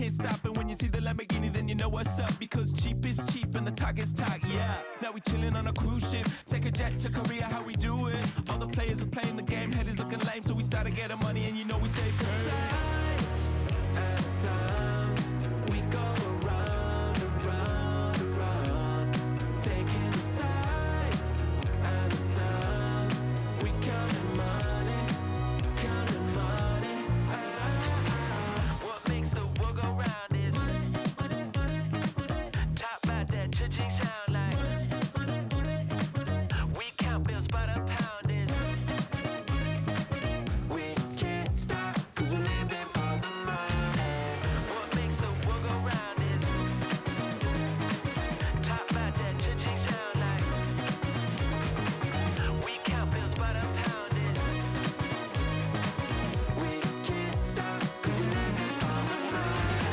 can't stop. And when you see the Lamborghini, then you know what's up. Because cheap is cheap and the talk is talk, yeah. Now we chillin' on a cruise ship. Take a jet to Korea, how we do it. All the players are playing the game, head is looking lame. So we started getting money and you know we stay paid. Sights and sounds, we go around, around, around. Taking the sights and the sounds, we counting money, counting money. What makes the world go round is top about that cha-ching sound like we count bills by the pound is We can't stop, cause we're living for the money. what makes the world go round is top about that cha-ching sound like we count bills by the pound is We can't stop, cause we're living for the money.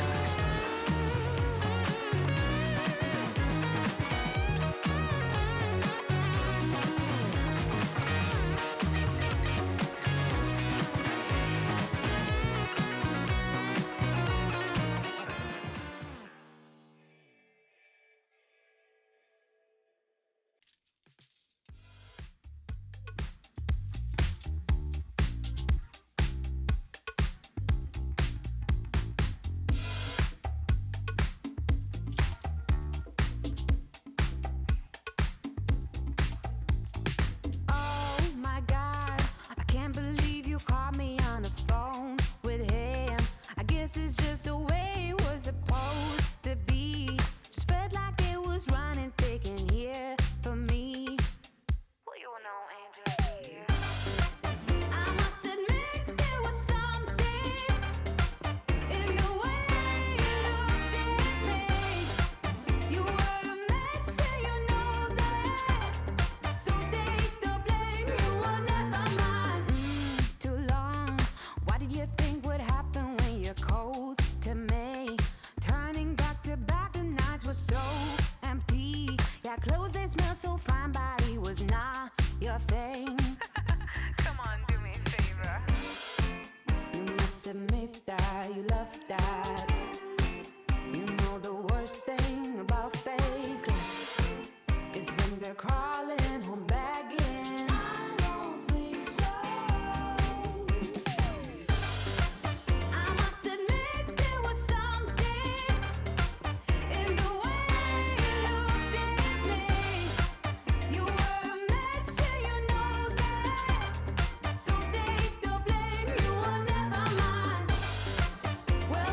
Oh my God, I can't believe you called me on the phone with him. I guess it's just the way it was supposed to be. Just felt like it was running thick in here for me. Well, you know, Angel here. I must admit there was something in the way you looked at me. You were a mess and you know that. So take the blame, you were never mine. Too long. Why did you think would happen when you're cold to me? Turning back to back, the nights were so empty. Yeah, clothes they smell so fine, body was not your thing. Come on, do me a favor. You must admit that you love that. You know the worst thing about fakeness is when they're crawling home begging. I don't think so. I must admit there was something in the way you looked at me. You were a mess and you know that. So take the blame, you were never mine. Well,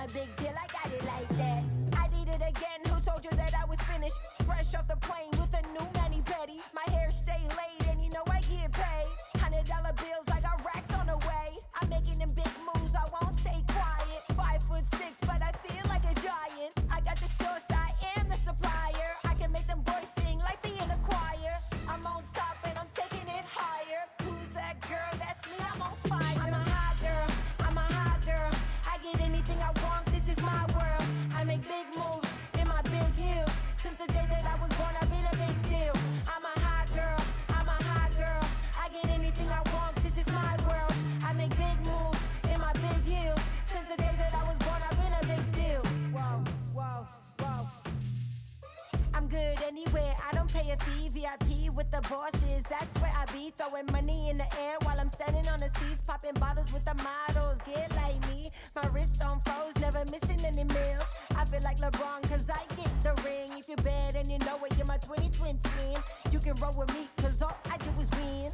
a big deal, I got it like that. I did it again, who told you that I was finished? Fresh off the plane with a new mani-pedi. My hair stay laid and you know I get paid. $100 bills, I got racks on the way. I'm making them big moves, I won't stay quiet. 5'6", but I feel like a giant. I got the sauce, I am the supplier. I can make them boys sing like they in the choir. I'm on top and I'm taking it higher. Who's that girl? That's me, I'm on fire. I'm a hot girl, I'm a hot girl. I get anything I want, this is my world. I make big moves in my big heels. Since the day that I was born, I've been a big deal. I'm a hot girl, I'm a hot girl. I get anything I want, this is my world. I make big moves in my big heels. Since the day that I was born, I've been a big deal. Whoa, whoa, whoa. I'm good anywhere, I don't pay a fee. VIP with the bosses, that's where I be. Throwing money in the air while I'm standing on the seats. Popping bottles with the models, get like me. My wrist on froze, never missing any meals. I feel like LeBron cause I get the ring. If you're bad and you know it, you're my 2020 twin. You can roll with me cause all I do is win.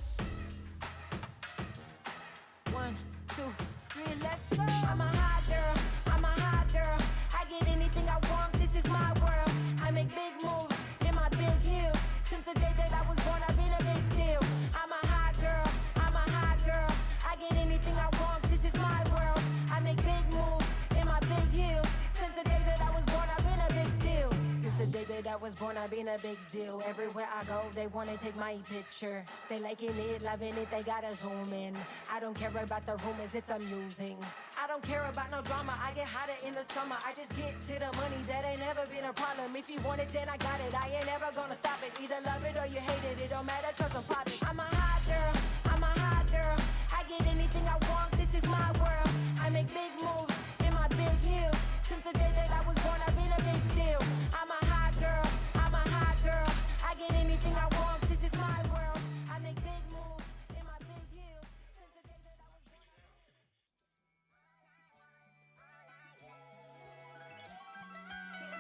1, 2, 3, let's go. I'm a hot girl, I'm a hot girl. I get anything I want, this is my world. I make big moves in my big heels. Since the day that I was born, I've been a big deal. I'm a hot girl, I'm a hot girl. I get anything I want, this is my world. I make big moves in my big heels. Since the day that I was born, I've been a big deal. Since the day that I was born, I've been a big deal. Everywhere I go, they wanna take my picture. They liking it, loving it, they gotta zoom in. I don't care about the rumors, it's amusing. I don't care about no drama, I get hotter in the summer. I just get to the money, that ain't never been a problem. If you want it, then I got it. I ain't ever gonna stop it. Either love it or you hate it, it don't matter cause I'm popping. I'm a hot girl, I'm a hot girl. I get anything I want, this is my world. I make big moves in my big heels. Since the day that I was born, I've been a big deal. I'm a hot girl, I'm a hot girl. I get anything I want, this is my world. I make big moves in my big heels. Since the day that I was born.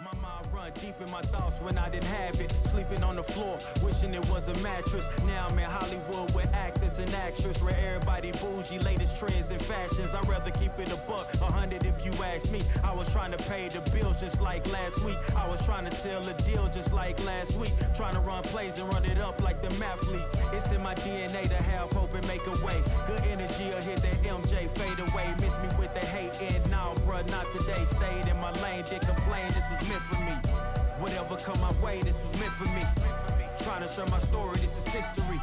My mind run deep in my thoughts when I didn't have it. Sleeping on the floor, wishing it was a mattress. Now I'm in Hollywood with actors and actresses, where everybody bougie, latest trends and fashions. I'd rather keep it a buck, 100 if you ask me. I was trying to pay the bills just like last week. I was trying to sell a deal just like last week. Trying to run plays and run it up like the mathletes. It's in my DNA to have hope and make a way. Good energy will hit that MJ fade away. Miss me with the hate and now, bruh, not today. Stayed in my lane, didn't complain, this was meant for me. Whatever come my way, this was meant for me. Trying to share my story, this is history.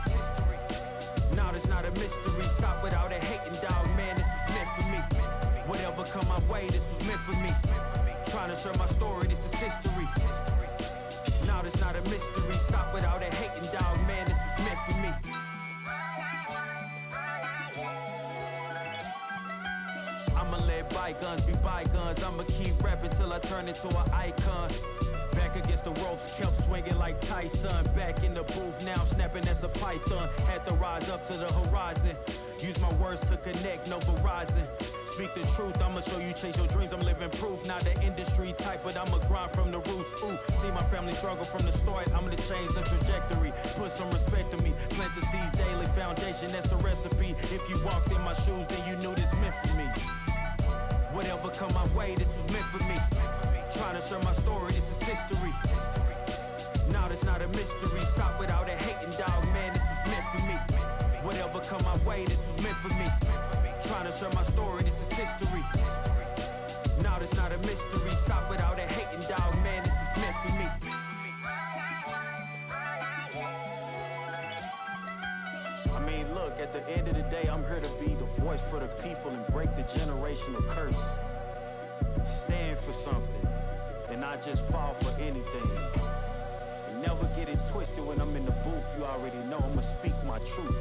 Now there's not a mystery. Stop without a hating, dog, man, this is meant for me. Whatever come my way, this was meant for me. Trying to share my story, this is history. Now there's not a mystery. Stop without a hating, dog, man, this is meant for me. I'ma let bygones be bygones. I'ma keep rapping till I turn into an icon. Back against the ropes, kept swinging like Tyson. Back in the booth, now I'm snapping as a python. Had to rise up to the horizon. Use my words to connect, no Verizon. Speak the truth, I'ma show you chase your dreams. I'm living proof, not the industry type, but I'ma grind from the roots. Ooh, see my family struggle from the start. I'm gonna change the trajectory. Put some respect to me. Plant the seeds daily, foundation, that's the recipe. If you walked in my shoes, then you knew this meant for me. Whatever come my way, this was meant for me. Trying to share my story, this is history. Now there's not a mystery. Stop without a hating, dog, man, this is meant for me. Whatever come my way, this was meant for me. Trying to share my story, this is history. Now there's not a mystery. Stop without a hating, dog, man, this is meant for me. I mean, look, at the end of the day, I'm here to be the voice for the people and break the generational curse. Stand for something, and not just fall for anything. And never get it twisted when I'm in the booth, you already know I'ma speak my truth.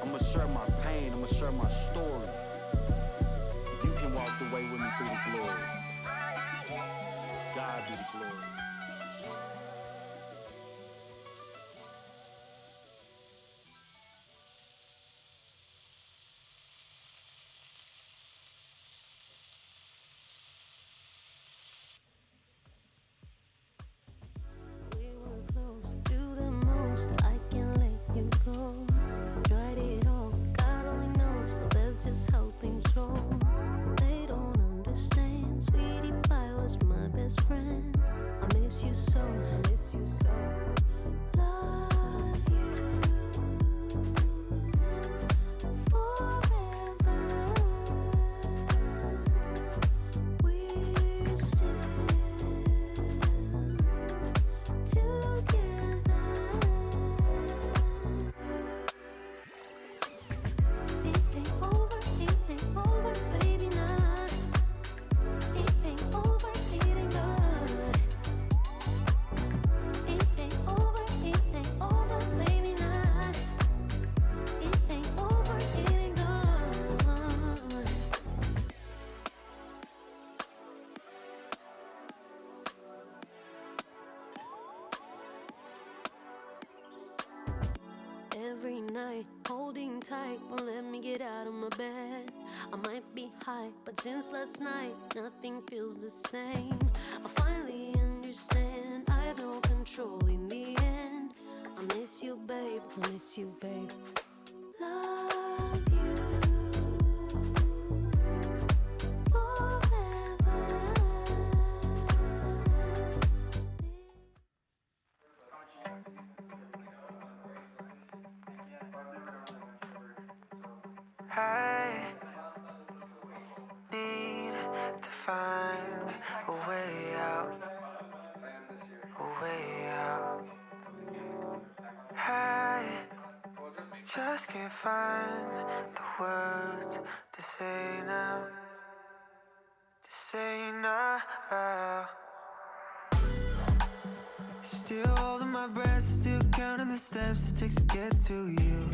I'ma share my pain, I'ma share my story. You can walk the way with me through the glory. God be the glory. We were close to the most. I can't let you go. Tried it all, God only knows, but that's just how things roll. They don't understand. best friend. I miss you so, I miss you so. Love you forever. We're still together. It ain't over, baby, nah. It ain't over, it ain't good. It ain't over, baby, nah. It ain't over, it ain't good. Every night, holding tight, won't let me get out of my bed. I might be high, but since last night, nothing feels the same. I finally understand, I have no control in the end. I miss you, babe, I miss you, babe. Love you forever. I need to find a way out, a way out. I just can't find the words to say now, to say now. Still holding my breath, still counting the steps it takes to get to you.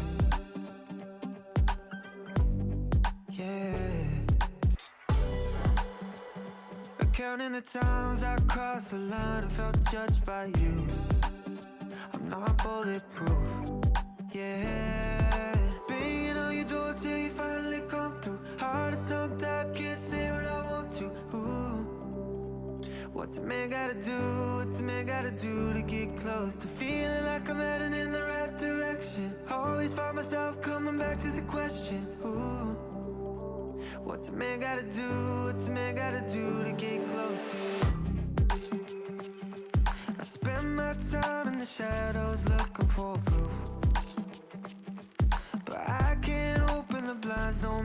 Yeah, counting the times I crossed the line and felt judged by you. I'm not bulletproof. Yeah, banging on your door till you finally come through. Heart is so dark, can't say what I want to. Ooh. What's a man gotta do? What's a man gotta do to get close to feeling like I'm heading in the right direction? Always find myself coming back to the question. Ooh. What's a man gotta do? What's a man gotta do to get close to you? I spend my time in the shadows looking for proof, but I can't open the blinds no